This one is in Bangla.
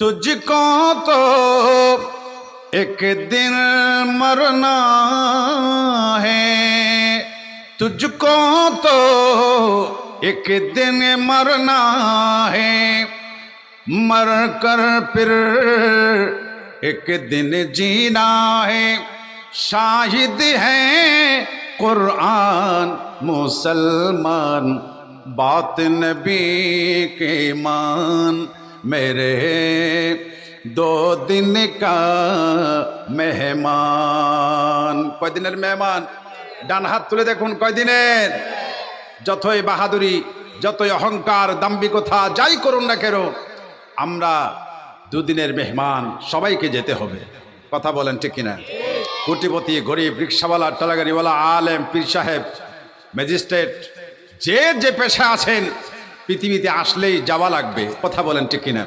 तुझको तो एक दिन मरना है, तुझको तो एक दिन मरना है, मर कर फिर एक दिन जीना है। शाहिद है कुरान मुसलमान, बात नबी के मान, मेरे 2 दिन का মেহমান। কয় দিনের মেহমান? ডান হাত তুলে দেখুন কয় দিনের। যতই বাহাদুরি, যতই অহংকার, দাম্ভিকতা যাই করুন না কেন, আমরা 2 দিনের মেহমান, সবাইকে যেতে হবে। কথা বলেন ঠিক কিনা? কোটিপতি, গরিব, রিক্সাওয়ালা, টালাগাড়িওয়ালা, আলেম, পীর সাহেব, ম্যাজিস্ট্রেট, যে যে পেশা আছেন পৃথিবীতে আসলেই যাওয়া লাগবে। কথা বলেন ঠিক কিনা?